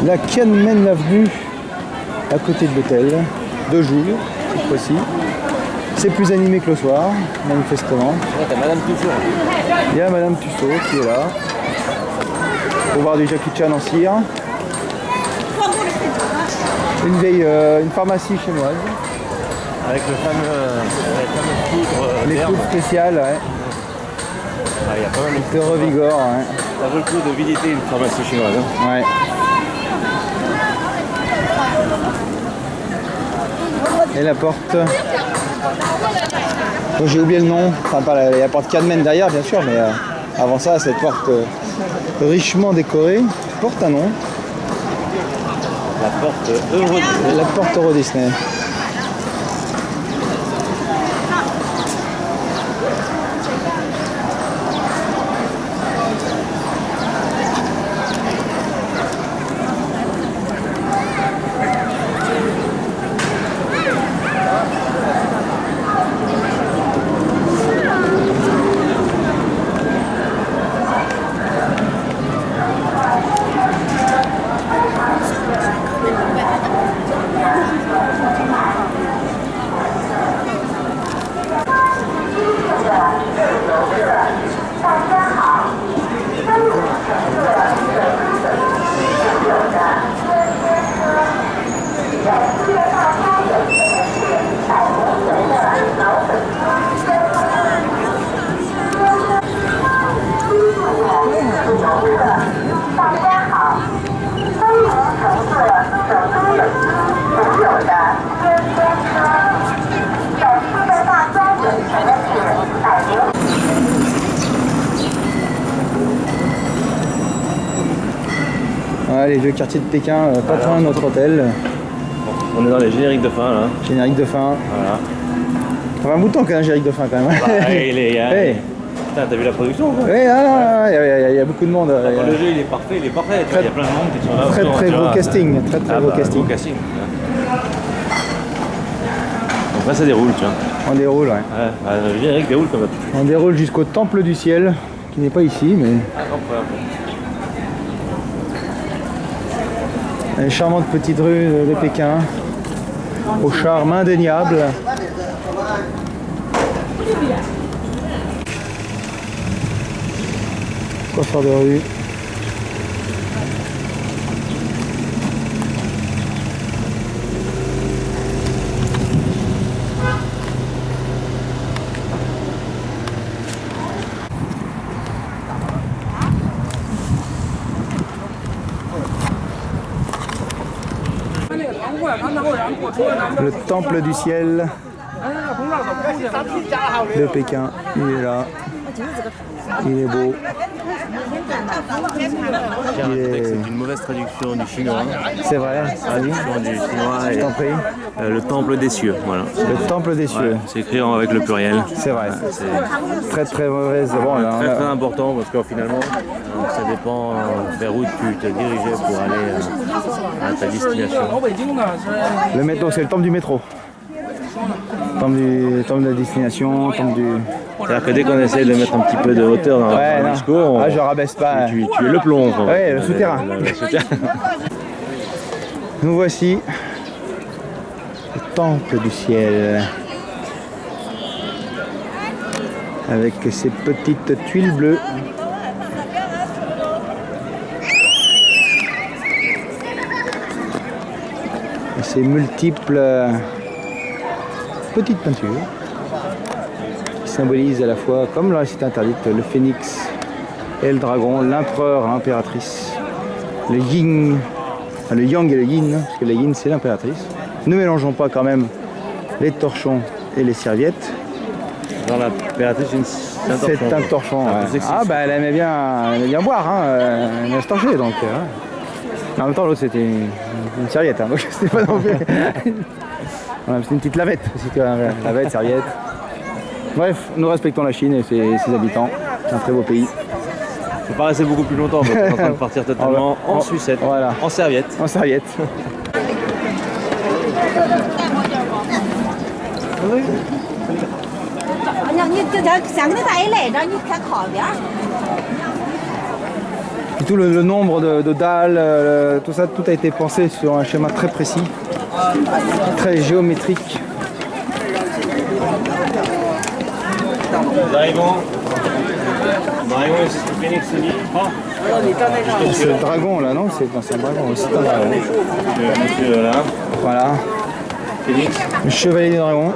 La Tiananmen Avenue, à côté de l'hôtel, de Joule, cette fois-ci. C'est plus animé que le soir, manifestement. T'as Madame Tussaud. Il y a Madame Tussaud qui est là. Pour voir du Jackie Chan en cire. Une pharmacie chinoise. Avec le fameux poudre. Les poudres spéciales, ouais. Ah, il y a pas mal de revigore, ouais. Ça vaut le coup de visiter une pharmacie chinoise. Hein. Ouais. Et la porte. Oh, j'ai oublié le nom. Enfin, pas la porte Tiananmen derrière, bien sûr, mais avant ça, cette porte richement décorée porte un nom. La porte Euro Disney. La porte Euro Disney. Ouais, les vieux quartiers de Pékin, pas très loin de notre hôtel. On est dans les génériques de fin là. Générique de fin. Voilà. Ça fait un bout de temps qu'il y a un générique de fin quand même. Bah, Hey. Putain, t'as vu la production ou quoi? Oui, il y a beaucoup de monde. Le jeu il est parfait, il est parfait. Il y a plein de monde qui sont là. Très très gros casting. Très très gros casting. Gros casting. Donc là ça déroule, tu vois. On déroule, ouais. Le générique déroule comme ça. On déroule jusqu'au Temple du Ciel, qui n'est pas ici, mais... Une charmante petite rue de Pékin, au charme indéniable. Coiffeur de rue. Le temple du ciel de Pékin, il est là, il est beau. C'est une mauvaise traduction du chinois. C'est vrai, Traduction du chinois. je t'en prie. Le temple des cieux, voilà. Le temple des cieux. Ouais, c'est écrit avec le pluriel. C'est vrai. C'est Très très mauvaise. Bon, là, très très important parce que finalement, ça dépend vers où tu te dirigeais pour aller à ta destination. le métro, c'est le temple du métro. Temple de destination, temple du... C'est-à-dire que dès qu'on essaie de mettre un petit peu de hauteur dans le discours, je rabaisse pas. tu es le plomb. Quoi. Ouais, le souterrain. Le souterrain. Nous voici le temple du ciel. Avec ses petites tuiles bleues. Et ses multiples petites peintures qui symbolisent à la fois, comme la cité interdite, le phénix et le dragon, l'empereur, l'impératrice, le yin, enfin, le yang et le yin, parce que le yin c'est l'impératrice. Ne mélangeons pas quand même les torchons et les serviettes. Dans l'impératrice, c'est un torchon. Ouais. Ah bah elle aimait bien boire, hein. Elle aimait se torcher donc. En même temps l'autre c'était une serviette, hein, donc c'était pas non plus. C'est une petite lavette, lavette, serviette. Bref, nous respectons la Chine et ses habitants. C'est un très beau pays. Ça paraissait beaucoup plus longtemps, mais on est en train de partir totalement en sucette, voilà. En serviette. En serviette. tout le nombre de dalles, tout ça, tout a été pensé sur un schéma très précis, très géométrique. Nous arrivons ici au Phoenix. C'est le dragon là, non? C'est un dragon aussi. Monsieur là. Voilà. Phoenix. Le chevalier du dragon.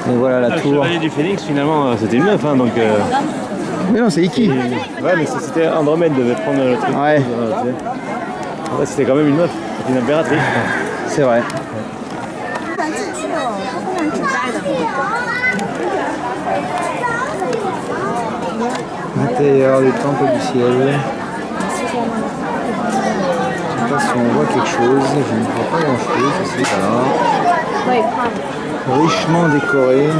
Et voilà la Le tour. chevalier du Phoenix, finalement, c'était une meuf, hein, donc. Mais non, c'est Iki. Ouais, mais c'était Andromède devait prendre le truc. Ouais. Ouais, c'était quand même une meuf, c'était une impératrice. C'est vrai. L'intérieur du temple du ciel. Je ne sais pas si on voit quelque chose. Je ne vois pas grand chose. C'est là. Richement décoré.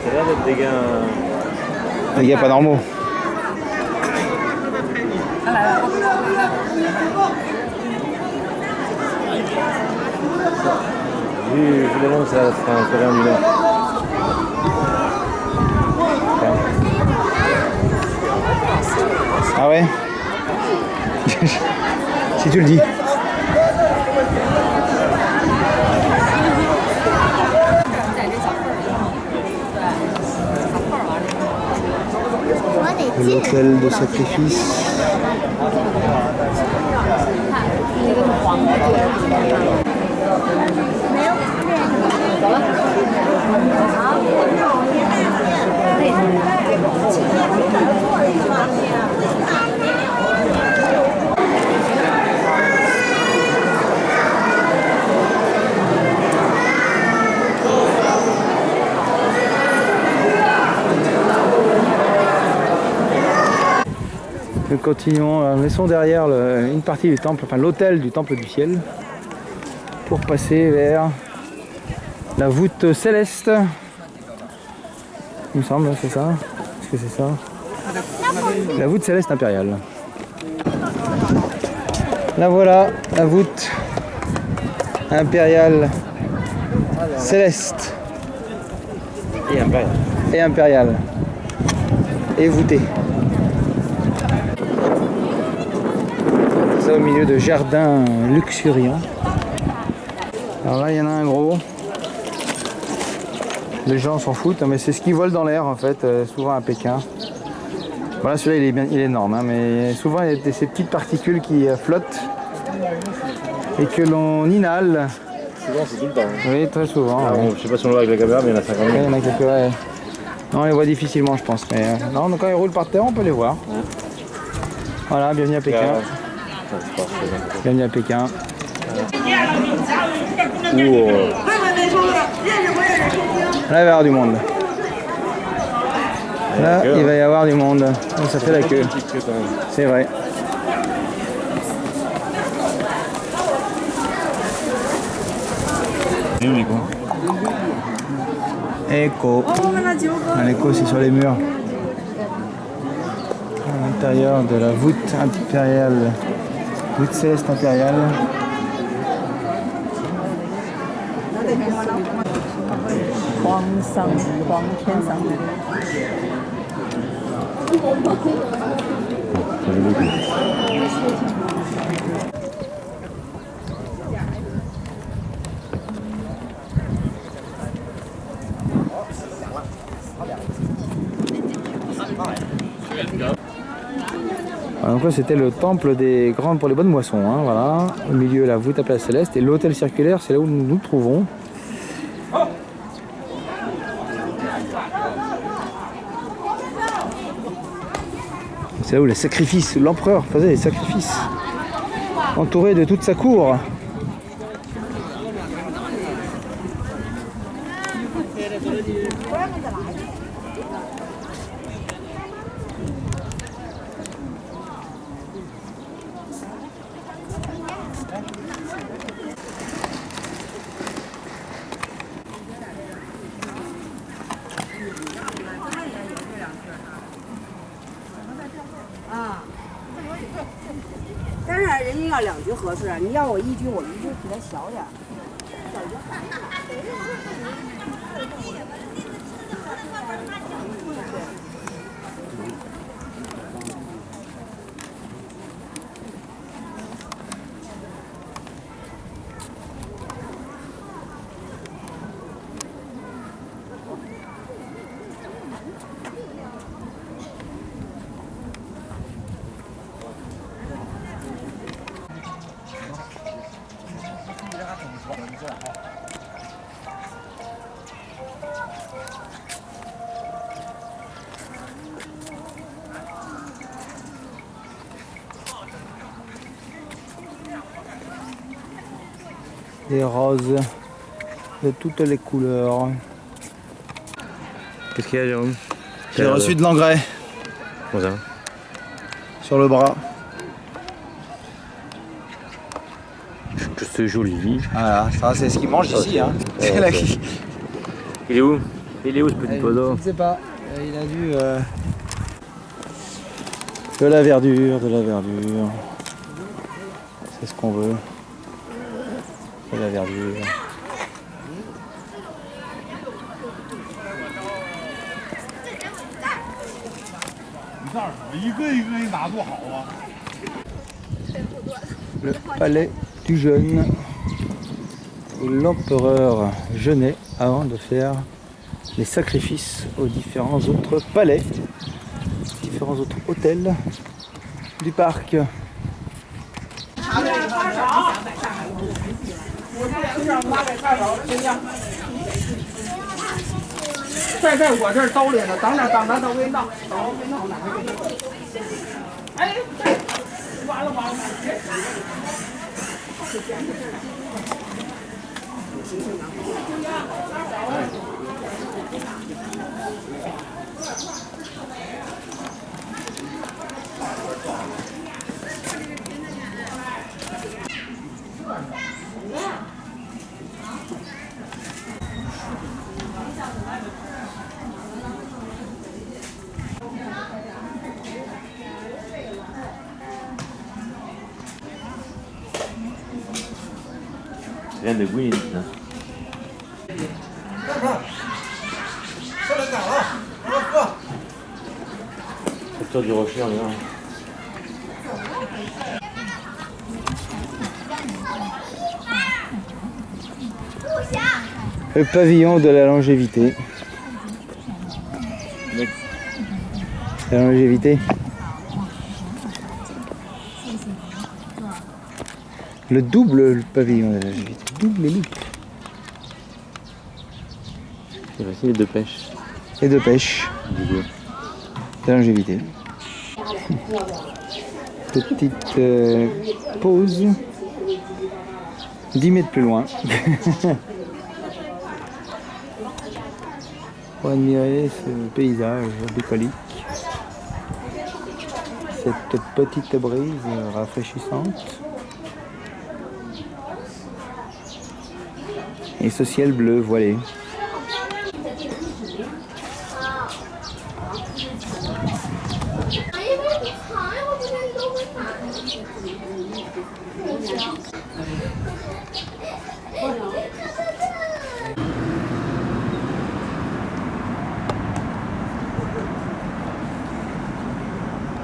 Ça a l'air d'être des gars. Des gars pas normaux. Vu le long, ça sera un coréen du Nord. Ah ouais. Si tu le dis. L'hôtel de sacrifice. Nous continuons, laissons derrière une partie du temple, enfin l'autel du temple du ciel, pour passer vers la voûte céleste. Il me semble, c'est ça? Est-ce que c'est ça? La voûte céleste impériale. Là voilà, la voûte impériale céleste. Et impérial. Et impériale. Et voûtée. Au milieu de jardins luxuriants. Alors là il y en a un gros. Les gens s'en foutent, mais c'est ce qui vole dans l'air en fait, souvent à Pékin. Voilà, celui-là il est énorme, hein, mais souvent il y a ces petites particules qui flottent et que l'on inhale. Souvent c'est tout le temps. Hein. Oui, très souvent. Ah, bon, je sais pas si on le voit avec la caméra, mais il y en a 50 000. Ouais, il y en a quelques, ouais. Non, on les voit difficilement je pense, mais non, donc quand ils roulent par terre on peut les voir. Ouais. Voilà, bienvenue à Pékin. Bienvenue à Pékin. Là, il va y avoir du monde. Là, il va y avoir du monde. Donc, ça fait la queue. C'est vrai. Écho. L'écho, c'est sur les murs. À l'intérieur de la voûte impériale. Voûte céleste impériale. Donc là c'était le temple des grandes pour les bonnes moissons, hein, voilà. Au milieu la voûte à place céleste et l'hôtel circulaire, c'est là où nous nous trouvons. C'est là où les sacrifices, l'empereur faisait des sacrifices, entouré de toute sa cour. 但是人家要2局合适，你要我1局，我1局比他小点儿。Des roses de toutes les couleurs. Qu'est-ce qu'il y a, Jérôme? J'ai reçu de l'engrais Comment ça? sur le bras. Que c'est joli. Voilà, ça c'est ce qu'ils mangent ici. Hein. Ouais, La- ouais. Il est où? Il est où ce petit poteau? Je ne sais pas. Il a dû. De la verdure, de la verdure. C'est ce qu'on veut. De la verdure. Le palais du jeûne, où l'empereur jeûnait avant de faire les sacrifices aux différents autres palais, différents autres hôtels du parc. 在我这儿兜里呢，等着等着都给弄，都给弄哪儿去？哎，完了完了，Rien de Gwyn. Facteur du rocher, on est là. Le pavillon de la longévité. La longévité. Le double pavillon de la longévité. Double loup. C'est facile de pêche. Et de pêche. Du coup. De la longévité. Petite pause. 10 mètres plus loin. Pour admirer ce paysage bucolique. Cette petite brise rafraîchissante. Et ce ciel bleu voilé.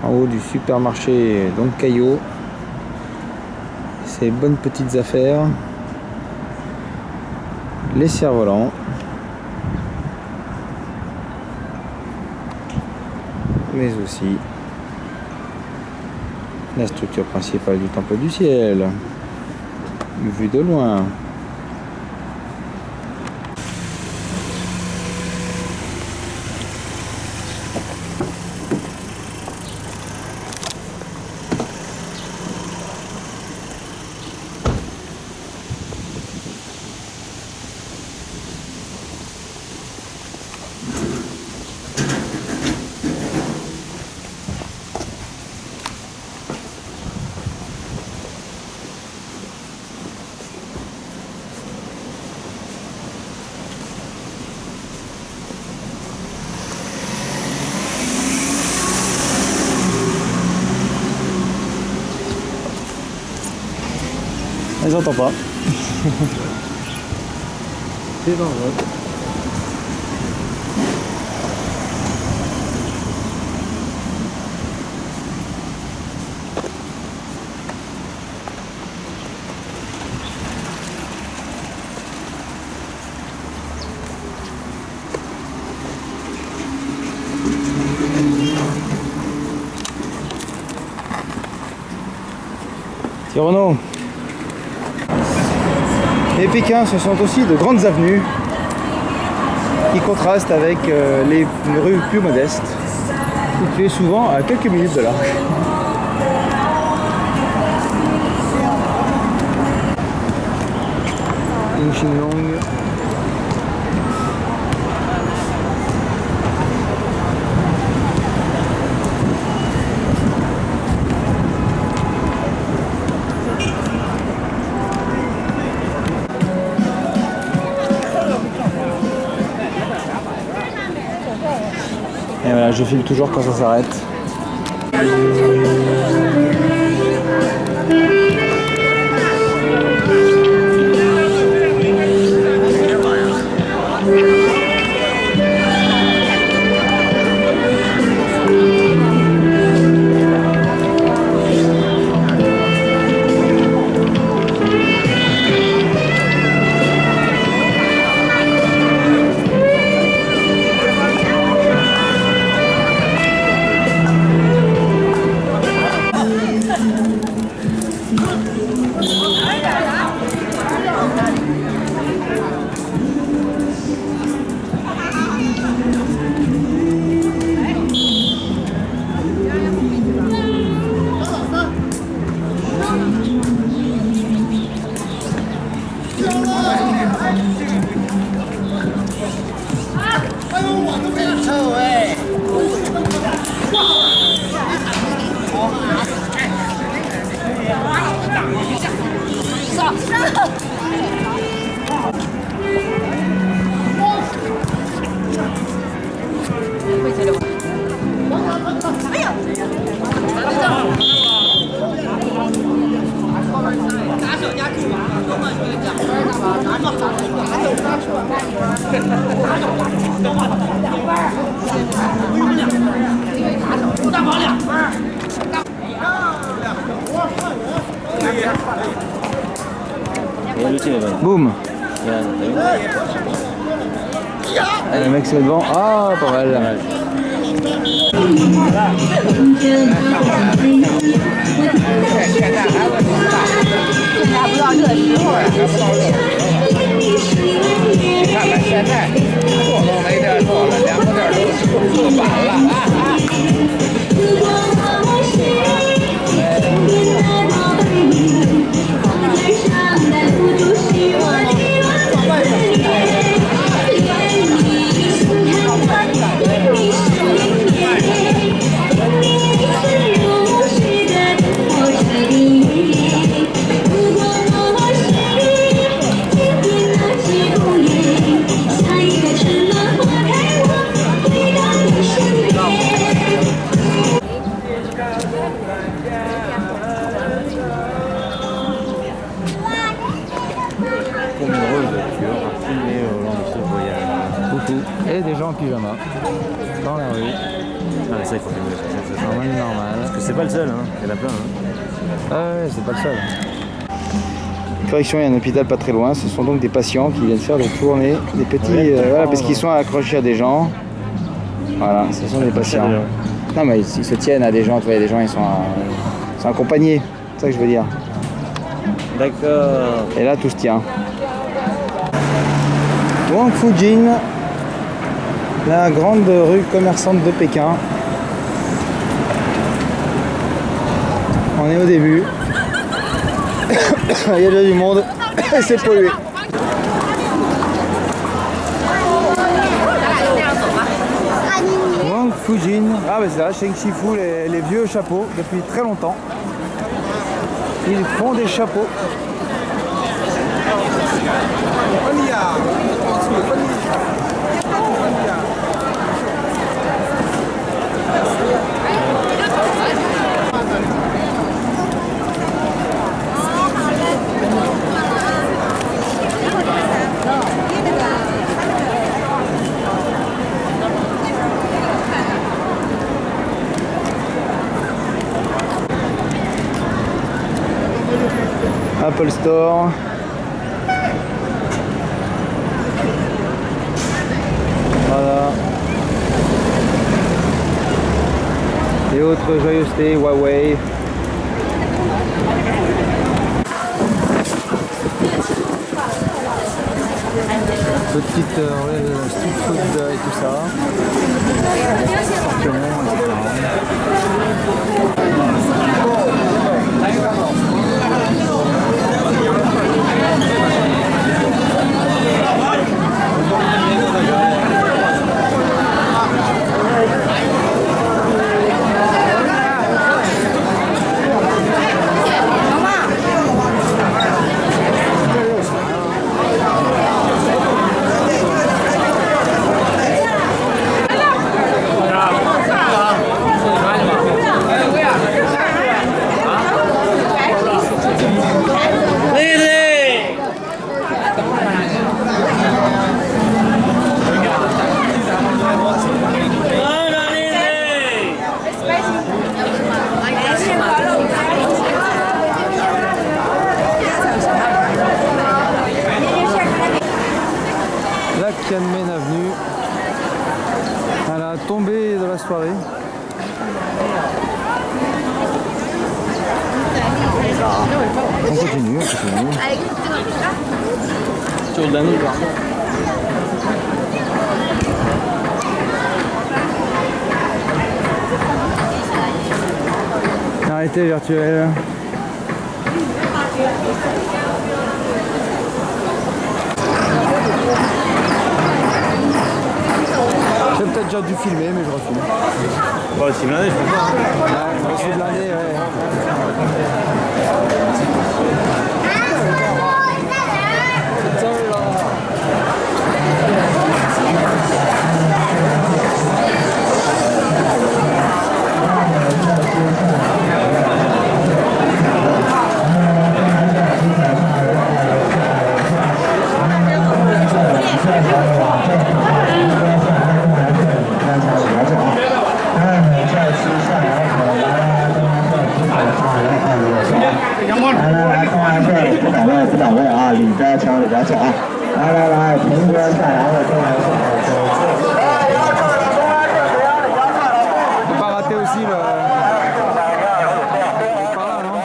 En haut du supermarché Don Caillot, ces bonnes petites affaires, les cerfs-volants, mais aussi la structure principale du Temple du Ciel, vue de loin. Ils n'entendent pas. C'est dangereux. Renaud. Les Pékins, ce sont aussi de grandes avenues qui contrastent avec les rues plus modestes, situées souvent à quelques minutes de là. Xinglong. Et voilà, je filme toujours quand ça s'arrête. Boum. Le mec c'est devant. Ah, pas mal. Et des gens en pyjama dans la rue. Ah mais ça il faut filmer, c'est normal. Parce que c'est pas le seul, hein. Il y en a plein. Hein. Ah ouais, c'est pas le seul. Correction, il y a un hôpital pas très loin. Ce sont donc des patients qui viennent faire des tournées, des petits, voilà, parce qu'ils sont accrochés à des gens. Voilà, ce sont des patients. Non mais ils se tiennent à des gens, tu vois, des gens ils sont accompagnés, c'est ça que je veux dire. D'accord. Et là tout se tient. Wang Fujin, la grande rue commerçante de Pékin. On est au début. Il y a déjà du monde et c'est pollué. Wang Fujin. Ah bah c'est là, Sheng Shifu, les vieux chapeaux depuis très longtemps. Ils font des chapeaux. Apple Store. Voilà. Et autres joyeusetés, Huawei. Petite street food et tout ça. Appartements, la Tianmen Avenue, à la tombée de la soirée. On continue, on continue. Arrêtez virtuel. J'ai peut-être déjà dû filmer, mais je refilme. Bon, c'est blindé, je pense pas. Ouais, c'est blindé, ouais. Faut pas rater aussi le... Par là, non?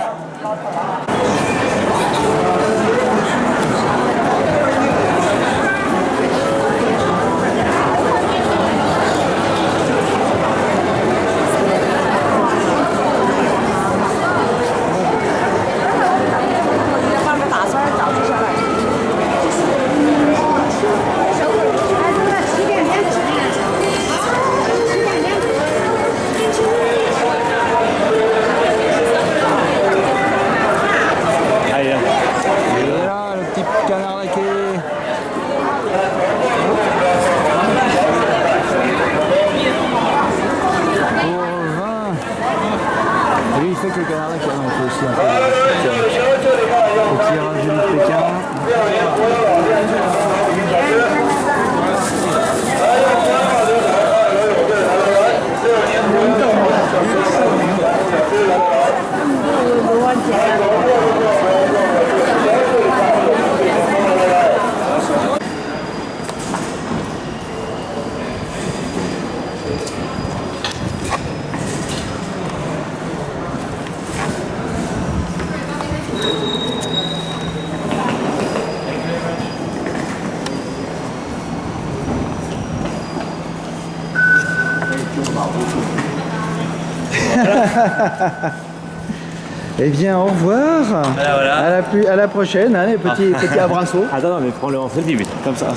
Eh bien, au revoir. Voilà. À la prochaine, hein, les petits abrassos. Attends, non, mais prends-le en selfie, vite. Comme ça.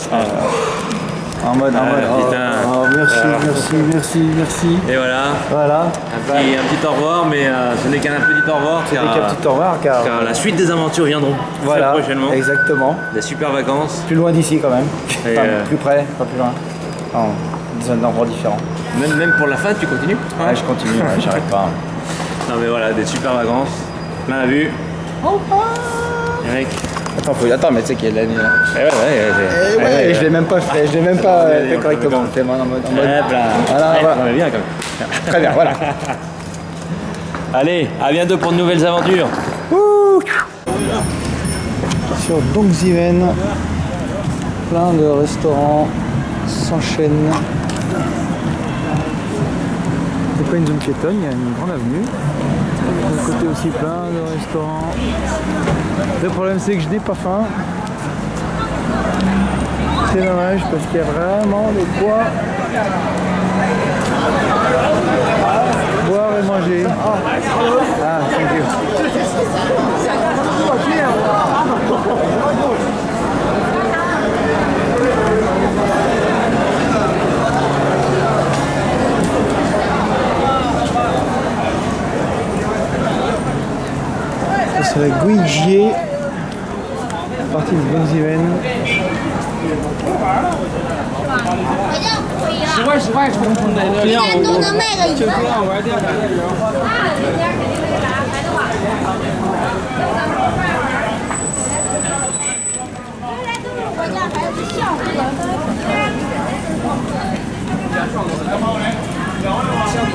En mode. Putain. Merci. Et voilà. Voilà. Un petit au revoir, mais ce n'est qu'un petit au revoir. Petit au revoir, car la suite des aventures viendront voilà, très prochainement. Exactement. Des super vacances. Plus loin d'ici quand même. Et Enfin, plus près, pas plus loin. Des endroits différents. Même pour la fin, tu continues? Ouais, je continue, ouais, j'arrête pas. Non mais voilà, des super vacances. Plein la vue. Eric. Attends, mais tu sais qu'il y a de la nuit là. Ouais, je l'ai même pas fait, fait correctement. C'est en mode. Voilà. On est bien quand même. Très bien, voilà. Allez, à bientôt pour de nouvelles aventures. Ouh. Sur Dongzhimen, plein de restaurants s'enchaînent. C'est pas une zone piétonne, il y a une grande avenue. De l'autre côté aussi plein de restaurants. Le problème c'est que je n'ai pas faim. C'est dommage parce qu'il y a vraiment de quoi boire et manger. Ah, thank you. Ça serait Guijié, partie de Dongzhimen. 10块充充的，这样我都能卖个1就这万。样玩电玩的人。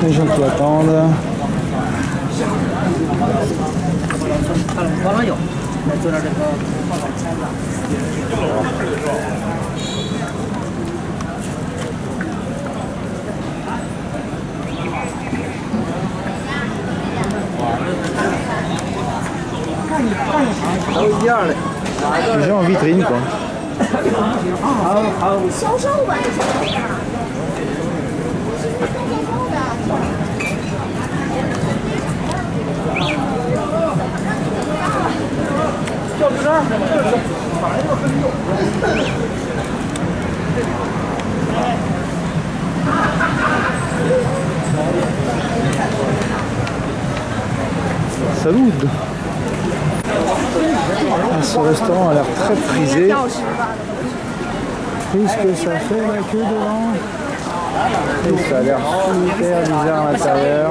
Les gens qui attendent. Les gens en vitrine quoi. 销售吧，这些。Salut. Ce restaurant a l'air très prisé. Puisque ça fait la queue devant. Et ça a l'air super bizarre à l'intérieur.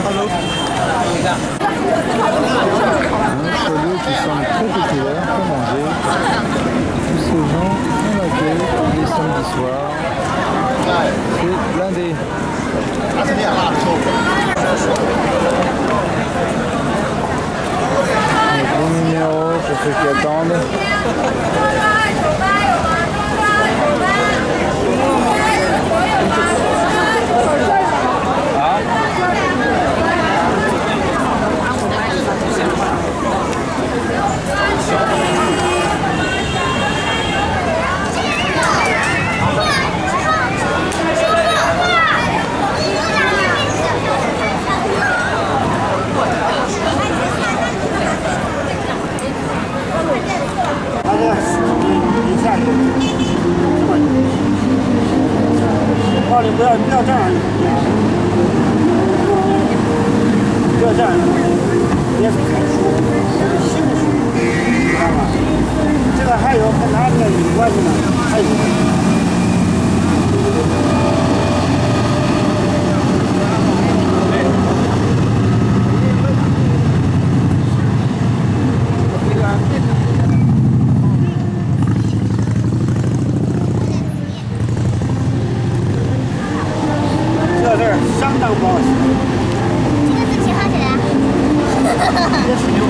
Un autre lieu qui semble très populaire pour manger. Tous ces gens font la queue les samedis soirs. C'est blindé. Les numéros pour ceux qui attendent.不要这样，不要这样，别是看书，是兴趣，知道吧？这个还有跟他这个有关系呢，还有。相当不好吃。这个是几号钱啊？也是有。